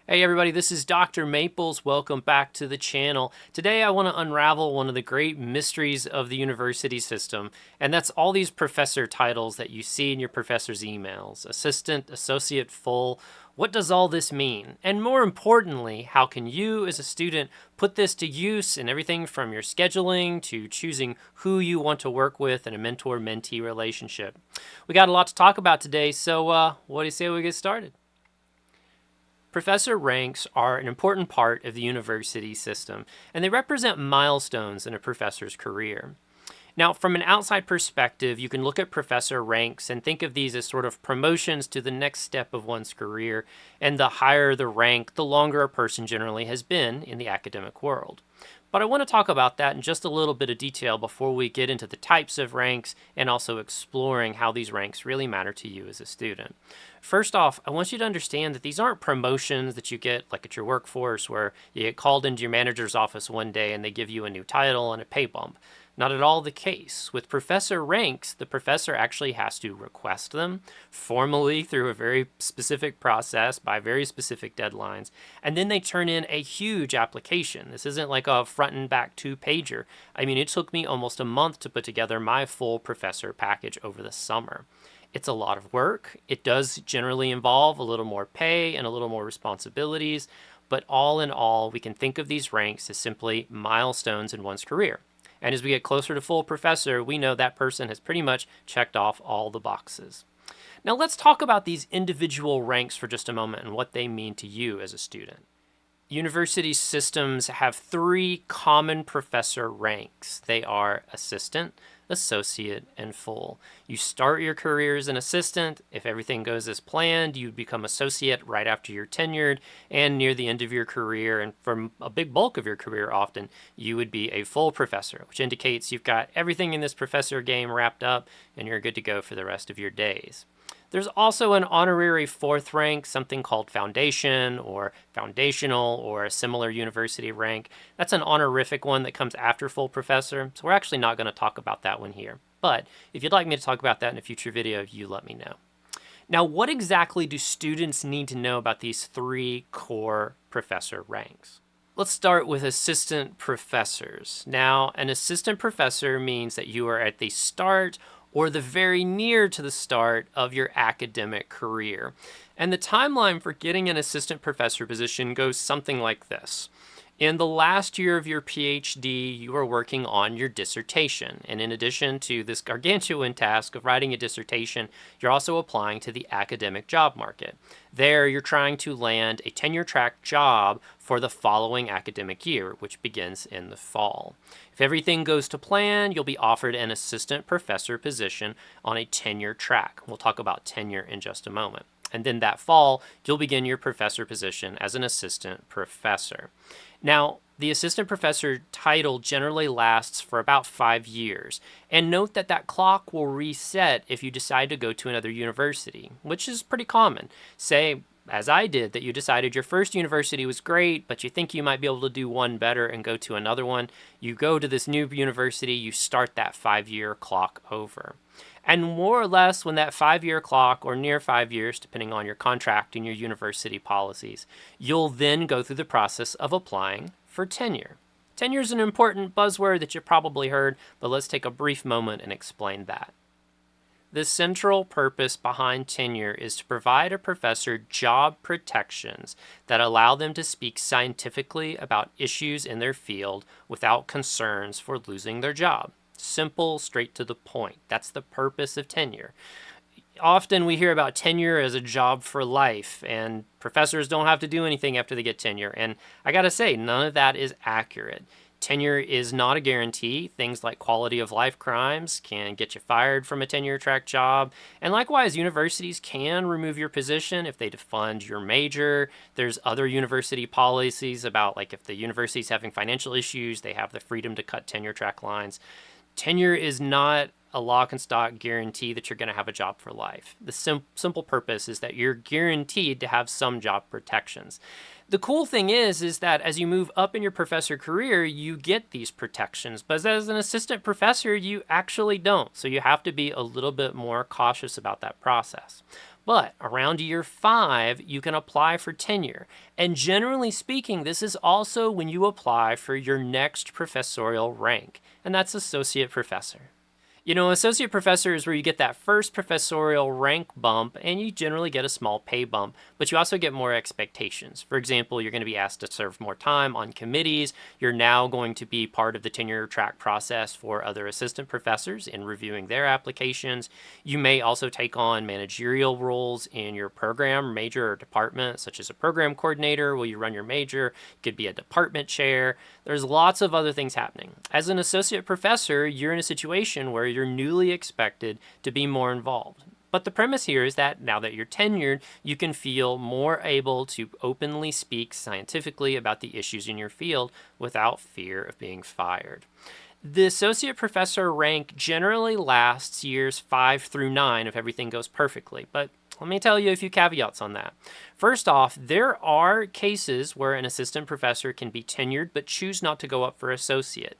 Hey everybody, this is Dr. Maples. Welcome back to the channel. Today I want to unravel one of the great mysteries of the university system, and that's all these professor titles that you see in your professor's emails. Assistant, associate, full. What does all this mean? And more importantly, how can you as a student put this to use in everything from your scheduling to choosing who you want to work with in a mentor-mentee relationship? We got a lot to talk about today, so what do you say we get started? Professor ranks are an important part of the university system, and they represent milestones in a professor's career. Now, from an outside perspective, you can look at professor ranks and think of these as sort of promotions to the next step of one's career, and the higher the rank, the longer a person generally has been in the academic world. But I want to talk about that in just a little bit of detail before we get into the types of ranks and also exploring how these ranks really matter to you as a student. First off, I want you to understand that these aren't promotions that you get like at your workforce where you get called into your manager's office one day and they give you a new title and a pay bump. Not at all the case. With professor ranks, the professor actually has to request them formally through a very specific process by very specific deadlines, and then they turn in a huge application. This isn't like a front and back two-pager. I mean, it took me almost a month to put together my full professor package over the summer. It's a lot of work. It does generally involve a little more pay and a little more responsibilities, but all in all, we can think of these ranks as simply milestones in one's career. And as we get closer to full professor, we know that person has pretty much checked off all the boxes. Now let's talk about these individual ranks for just a moment and what they mean to you as a student. University systems have three common professor ranks. They are assistant, associate, and full. You start your career as an assistant. If everything goes as planned, you become associate right after you're tenured, and near the end of your career, and for a big bulk of your career often, you would be a full professor, which indicates you've got everything in this professor game wrapped up and you're good to go for the rest of your days. There's also an honorary fourth rank, something called foundation or foundational or a similar university rank. That's an honorific one that comes after full professor, so we're actually not going to talk about that one here. But if you'd like me to talk about that in a future video, you let me know. Now, what exactly do students need to know about these three core professor ranks? Let's start with assistant professors. Now, an assistant professor means that you are at the start or the very near to the start of your academic career. And the timeline for getting an assistant professor position goes something like this. In the last year of your PhD, you are working on your dissertation. And in addition to this gargantuan task of writing a dissertation, you're also applying to the academic job market. There, you're trying to land a tenure-track job for the following academic year, which begins in the fall. If everything goes to plan, you'll be offered an assistant professor position on a tenure track. We'll talk about tenure in just a moment. And then that fall, you'll begin your professor position as an assistant professor. Now, the assistant professor title generally lasts for about 5 years. And note that that clock will reset if you decide to go to another university, which is pretty common. Say, as I did, that you decided your first university was great, but you think you might be able to do one better and go to another one. You go to this new university, you start that 5-year clock over. And more or less when that 5-year clock, or near 5 years, depending on your contract and your university policies, you'll then go through the process of applying for tenure. Tenure is an important buzzword that you probably heard, but let's take a brief moment and explain that. The central purpose behind tenure is to provide a professor job protections that allow them to speak scientifically about issues in their field without concerns for losing their job. Simple, straight to the point. That's the purpose of tenure. Often we hear about tenure as a job for life, and professors don't have to do anything after they get tenure. And I gotta say, none of that is accurate. Tenure is not a guarantee. Things like quality of life crimes can get you fired from a tenure track job. And likewise, universities can remove your position if they defund your major. There's other university policies about like if the university's having financial issues, they have the freedom to cut tenure track lines. Tenure is not a lock and stock guarantee that you're going to have a job for life. The simple purpose is that you're guaranteed to have some job protections. The cool thing is that as you move up in your professor career, you get these protections, but as an assistant professor, you actually don't. So you have to be a little bit more cautious about that process. But around year 5, you can apply for tenure. And generally speaking, this is also when you apply for your next professorial rank, and that's associate professor. Associate professor is where you get that first professorial rank bump, and you generally get a small pay bump, but you also get more expectations. For example, you're going to be asked to serve more time on committees. You're now going to be part of the tenure track process for other assistant professors in reviewing their applications. You may also take on managerial roles in your program, major, or department, such as a program coordinator. Will you run your major? You could be a department chair. There's lots of other things happening. As an associate professor, you're in a situation where you're newly expected to be more involved. But the premise here is that now that you're tenured, you can feel more able to openly speak scientifically about the issues in your field without fear of being fired. The associate professor rank generally lasts years 5 through 9 if everything goes perfectly, but let me tell you a few caveats on that. First off, there are cases where an assistant professor can be tenured but choose not to go up for associate.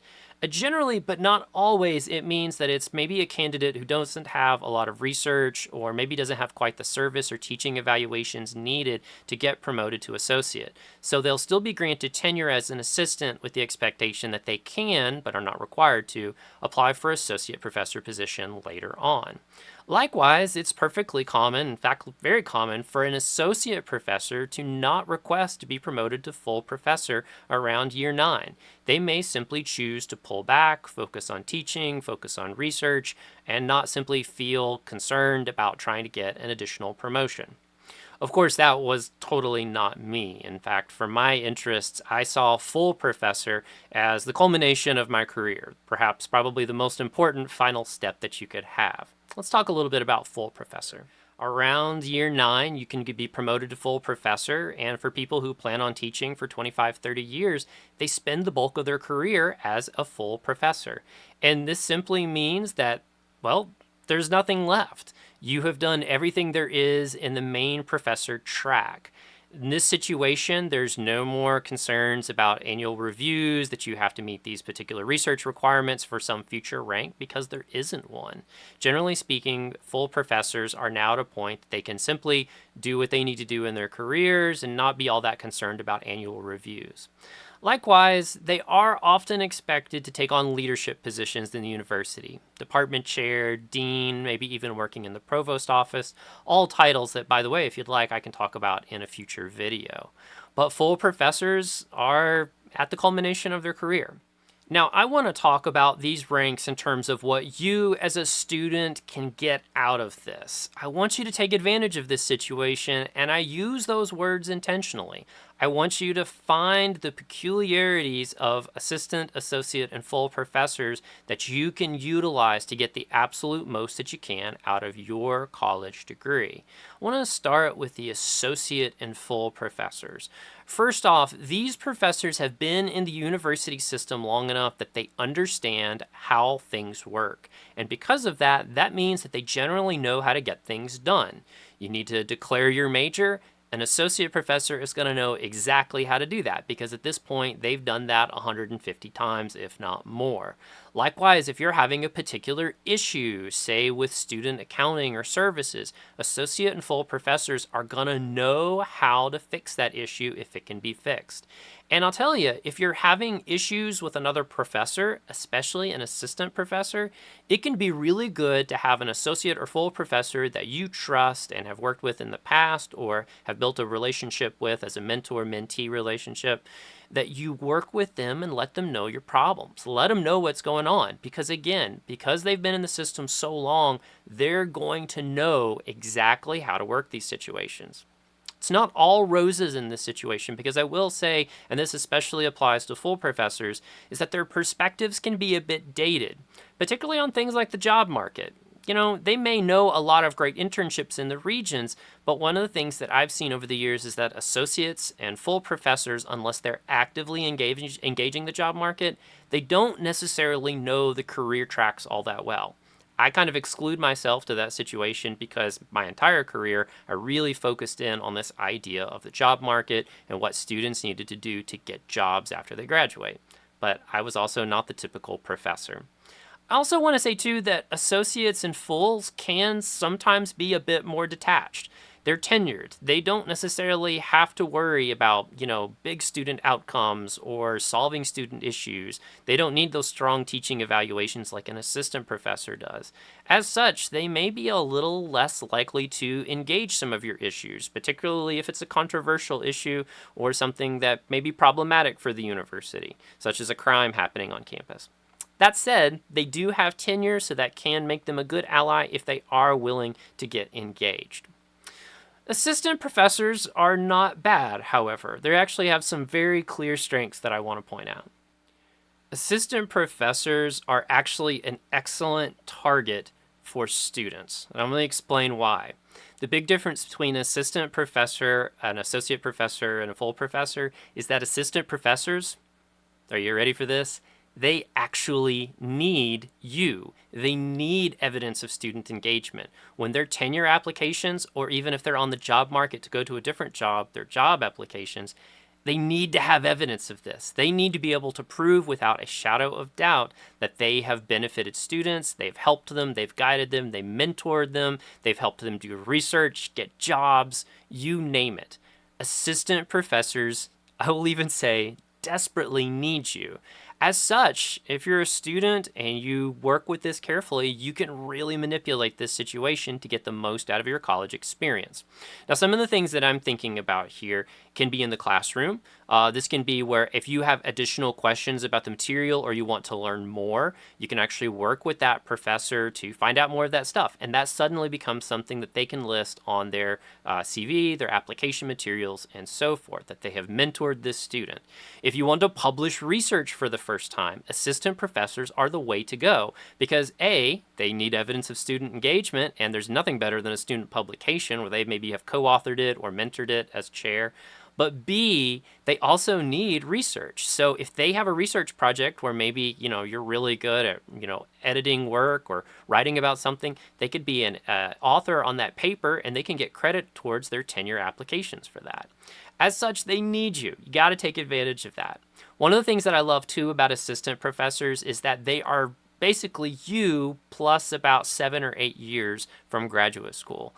Generally, but not always, it means that it's maybe a candidate who doesn't have a lot of research or maybe doesn't have quite the service or teaching evaluations needed to get promoted to associate. So they'll still be granted tenure as an assistant with the expectation that they can, but are not required to, apply for associate professor position later on. Likewise, it's perfectly common, in fact, very common, for an associate professor to not request to be promoted to full professor around year 9. They may simply choose to pull back, focus on teaching, focus on research, and not simply feel concerned about trying to get an additional promotion. Of course, that was totally not me. In fact, for my interests, I saw full professor as the culmination of my career, perhaps probably the most important final step that you could have. Let's talk a little bit about full professor. Around year 9, you can be promoted to full professor, and for people who plan on teaching for 25, 30 years, they spend the bulk of their career as a full professor. And this simply means that, well, there's nothing left. You have done everything there is in the main professor track. In this situation, there's no more concerns about annual reviews, that you have to meet these particular research requirements for some future rank, because there isn't one. Generally speaking, full professors are now at a point that they can simply do what they need to do in their careers and not be all that concerned about annual reviews. Likewise, they are often expected to take on leadership positions in the university. Department chair, dean, maybe even working in the provost office, all titles that, by the way, if you'd like, I can talk about in a future video. But full professors are at the culmination of their career. Now, I want to talk about these ranks in terms of what you as a student can get out of this. I want you to take advantage of this situation, and I use those words intentionally. I want you to find the peculiarities of assistant, associate, and full professors that you can utilize to get the absolute most that you can out of your college degree. I want to start with the associate and full professors. First off, these professors have been in the university system long enough that they understand how things work. And because of that, that means that they generally know how to get things done. You need to declare your major. An associate professor is going to know exactly how to do that because at this point they've done that 150 times, if not more. Likewise, if you're having a particular issue, say with student accounting or services, associate and full professors are going to know how to fix that issue if it can be fixed. And I'll tell you, if you're having issues with another professor, especially an assistant professor, it can be really good to have an associate or full professor that you trust and have worked with in the past or have built a relationship with as a mentor-mentee relationship, that you work with them and let them know your problems. Let them know what's going on. Because again, because they've been in the system so long, they're going to know exactly how to work these situations. It's not all roses in this situation because I will say, and this especially applies to full professors, is that their perspectives can be a bit dated, particularly on things like the job market. They may know a lot of great internships in the regions, but one of the things that I've seen over the years is that associates and full professors, unless they're actively engaging the job market, they don't necessarily know the career tracks all that well. I kind of exclude myself to that situation because my entire career, I really focused in on this idea of the job market and what students needed to do to get jobs after they graduate. But I was also not the typical professor. I also want to say, too, that associates and fulls can sometimes be a bit more detached. They're tenured. They don't necessarily have to worry about, big student outcomes or solving student issues. They don't need those strong teaching evaluations like an assistant professor does. As such, they may be a little less likely to engage some of your issues, particularly if it's a controversial issue or something that may be problematic for the university, such as a crime happening on campus. That said, they do have tenure, so that can make them a good ally if they are willing to get engaged. Assistant professors are not bad, however. They actually have some very clear strengths that I want to point out. Assistant professors are actually an excellent target for students, and I'm going to explain why. The big difference between an assistant professor, an associate professor, and a full professor is that assistant professors, are you ready for this? They actually need you. They need evidence of student engagement. When their tenure applications, or even if they're on the job market to go to a different job, their job applications, they need to have evidence of this. They need to be able to prove without a shadow of doubt that they have benefited students, they've helped them, they've guided them, they mentored them, they've helped them do research, get jobs, you name it. Assistant professors, I will even say, desperately need you. As such, if you're a student and you work with this carefully, you can really manipulate this situation to get the most out of your college experience. Now, some of the things that I'm thinking about here can be in the classroom. This can be where if you have additional questions about the material or you want to learn more, you can actually work with that professor to find out more of that stuff. And that suddenly becomes something that they can list on their CV, their application materials, and so forth, that they have mentored this student. If you want to publish research for the first time, assistant professors are the way to go because A, they need evidence of student engagement, and there's nothing better than a student publication where they maybe have co-authored it or mentored it as chair. But B, they also need research. So if they have a research project where maybe, you're really good at, editing work or writing about something, they could be an author on that paper and they can get credit towards their tenure applications for that. As such, they need you. You got to take advantage of that. One of the things that I love too about assistant professors is that they are basically you plus about 7 or 8 years from graduate school.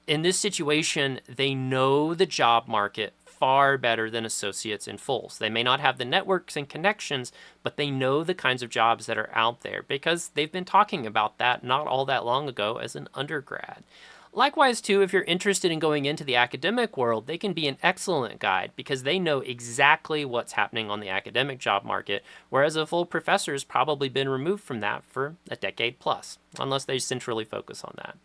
In this situation, they know the job market far better than associates and fulls. They may not have the networks and connections, but they know the kinds of jobs that are out there because they've been talking about that not all that long ago as an undergrad. Likewise, too, if you're interested in going into the academic world, they can be an excellent guide because they know exactly what's happening on the academic job market, whereas a full professor has probably been removed from that for a decade plus, unless they centrally focus on that.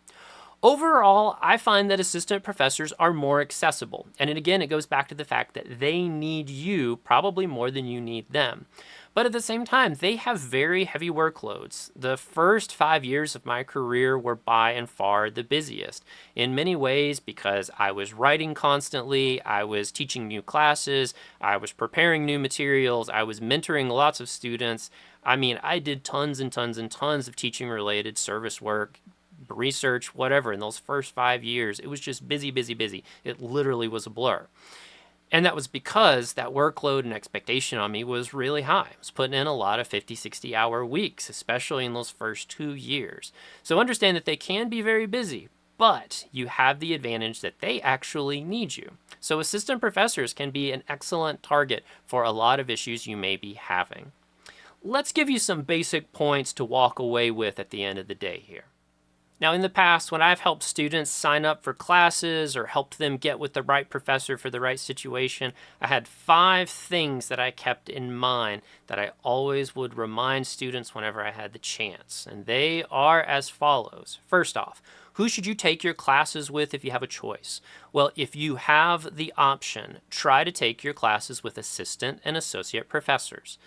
Overall, I find that assistant professors are more accessible. And again, it goes back to the fact that they need you probably more than you need them. But at the same time, they have very heavy workloads. The first 5 years of my career were by and far the busiest. In many ways, because I was writing constantly, I was teaching new classes, I was preparing new materials, I was mentoring lots of students. I mean, I did tons and tons and tons of teaching related service work, research, whatever, in those first 5 years. It was just busy, busy, busy. It literally was a blur. And that was because that workload and expectation on me was really high. I was putting in a lot of 50, 60-hour weeks, especially in those first 2 years. So understand that they can be very busy, but you have the advantage that they actually need you. So assistant professors can be an excellent target for a lot of issues you may be having. Let's give you some basic points to walk away with at the end of the day here. Now, in the past, when I've helped students sign up for classes or helped them get with the right professor for the right situation, I had 5 things that I kept in mind that I always would remind students whenever I had the chance. And they are as follows. First off, who should you take your classes with if you have a choice? Well, if you have the option, try to take your classes with assistant and associate professors.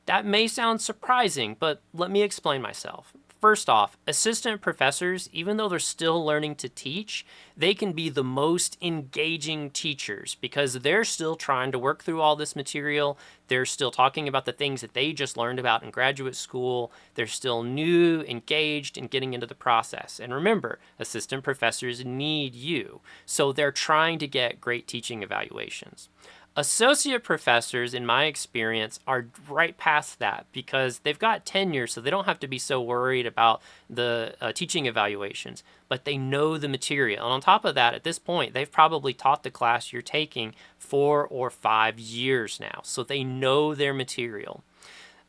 That may sound surprising, but let me explain myself. First off, assistant professors, even though they're still learning to teach, they can be the most engaging teachers because they're still trying to work through all this material. They're still talking about the things that they just learned about in graduate school. They're still new, engaged, and getting into the process. And remember, assistant professors need you, so they're trying to get great teaching evaluations. Associate professors, in my experience, are right past that because they've got tenure, so they don't have to be so worried about the teaching evaluations, but they know the material. And on top of that, at this point, they've probably taught the class you're taking 4 or 5 years now, so they know their material.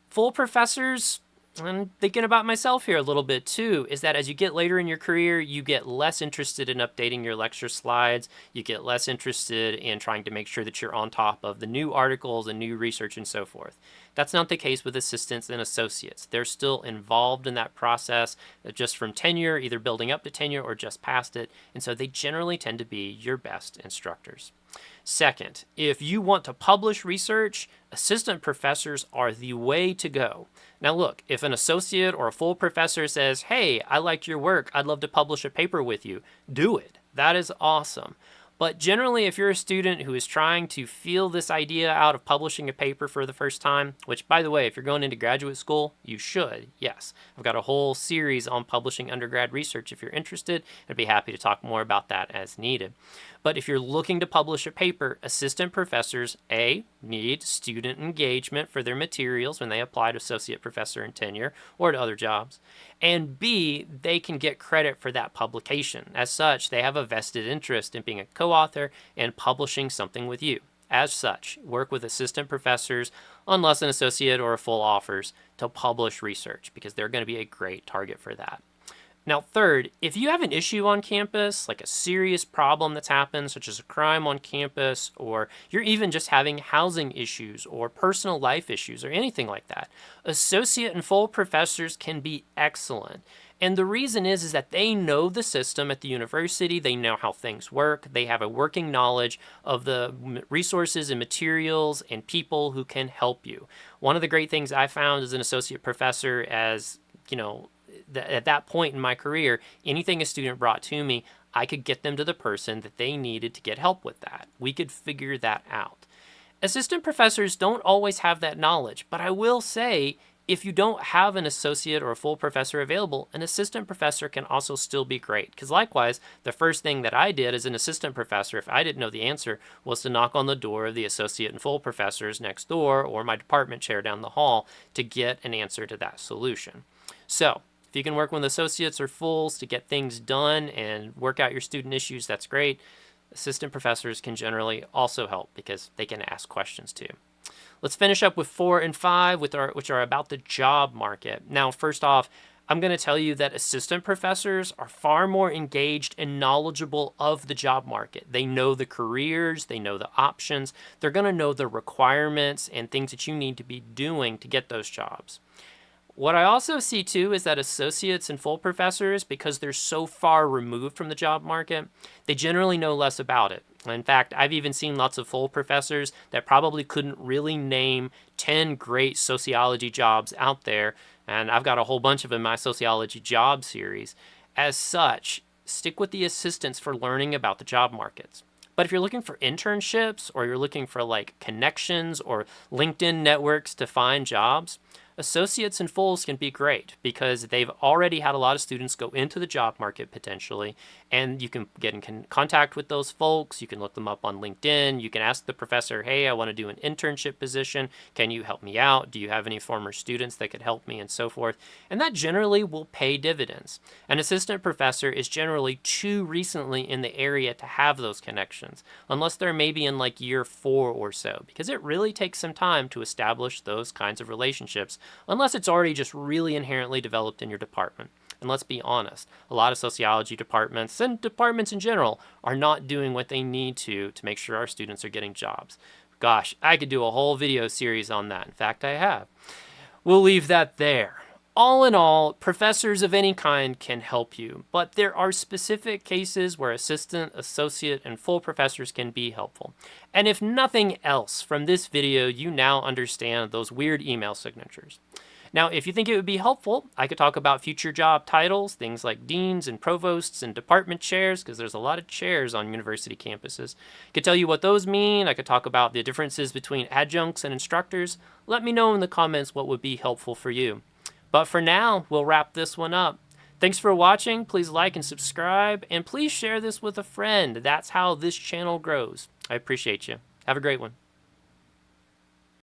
Full professors, I'm thinking about myself here a little bit too, is that as you get later in your career, you get less interested in updating your lecture slides. You get less interested in trying to make sure that you're on top of the new articles and new research and so forth. That's not the case with assistants and associates. They're still involved in that process just from tenure, either building up to tenure or just past it. And so they generally tend to be your best instructors. Second, if you want to publish research, assistant professors are the way to go. Now look, if an associate or a full professor says, hey, I like your work, I'd love to publish a paper with you, do it. That is awesome. But generally, if you're a student who is trying to feel this idea out of publishing a paper for the first time, which, by the way, if you're going into graduate school, you should, yes. I've got a whole series on publishing undergrad research if you're interested. I'd be happy to talk more about that as needed. But if you're looking to publish a paper, assistant professors, A, need student engagement for their materials when they apply to associate professor and tenure or to other jobs. And B, they can get credit for that publication. As such, they have a vested interest in being a co-author and publishing something with you. As such, work with assistant professors, unless an associate or a full offers, to publish research because they're going to be a great target for that. Now, third, if you have an issue on campus, like a serious problem that's happened, such as a crime on campus, or you're even just having housing issues or personal life issues or anything like that, associate and full professors can be excellent. And the reason is that they know the system at the university, they know how things work, they have a working knowledge of the resources and materials and people who can help you. One of the great things I found as an associate professor, as at that point in my career, anything a student brought to me, I could get them to the person that they needed to get help with that. We could figure that out. Assistant professors don't always have that knowledge, but I will say, if you don't have an associate or a full professor available, an assistant professor can also still be great. Because likewise, the first thing that I did as an assistant professor, if I didn't know the answer, was to knock on the door of the associate and full professors next door or my department chair down the hall to get an answer to that solution. So, if you can work with associates or fulls to get things done and work out your student issues, that's great. Assistant professors can generally also help because they can ask questions too. Let's finish up with 4 and 5, which are about the job market. Now, first off, I'm going to tell you that assistant professors are far more engaged and knowledgeable of the job market. They know the careers, they know the options, they're going to know the requirements and things that you need to be doing to get those jobs. What I also see too is that associates and full professors, because they're so far removed from the job market, they generally know less about it. In fact, I've even seen lots of full professors that probably couldn't really name 10 great sociology jobs out there, and I've got a whole bunch of them in my sociology job series. As such, stick with the assistants for learning about the job markets. But if you're looking for internships or you're looking for like connections or LinkedIn networks to find jobs, associates and fulls can be great because they've already had a lot of students go into the job market potentially, and you can get in contact with those folks. You can look them up on LinkedIn. You can ask the professor, hey, I want to do an internship position. Can you help me out? Do you have any former students that could help me, and so forth? And that generally will pay dividends. An assistant professor is generally too recently in the area to have those connections, unless they're maybe in like year 4 or so, because it really takes some time to establish those kinds of relationships, unless it's already just really inherently developed in your department. And let's be honest, a lot of sociology departments and departments in general are not doing what they need to make sure our students are getting jobs. Gosh, I could do a whole video series on that. In fact, I have. We'll leave that there. All in all, professors of any kind can help you, but there are specific cases where assistant, associate, and full professors can be helpful. And if nothing else from this video, you now understand those weird email signatures. Now, if you think it would be helpful, I could talk about future job titles, things like deans and provosts and department chairs, because there's a lot of chairs on university campuses. I could tell you what those mean. I could talk about the differences between adjuncts and instructors. Let me know in the comments what would be helpful for you. But for now, we'll wrap this one up. Thanks for watching. Please like and subscribe, and please share this with a friend. That's how this channel grows. I appreciate you. Have a great one.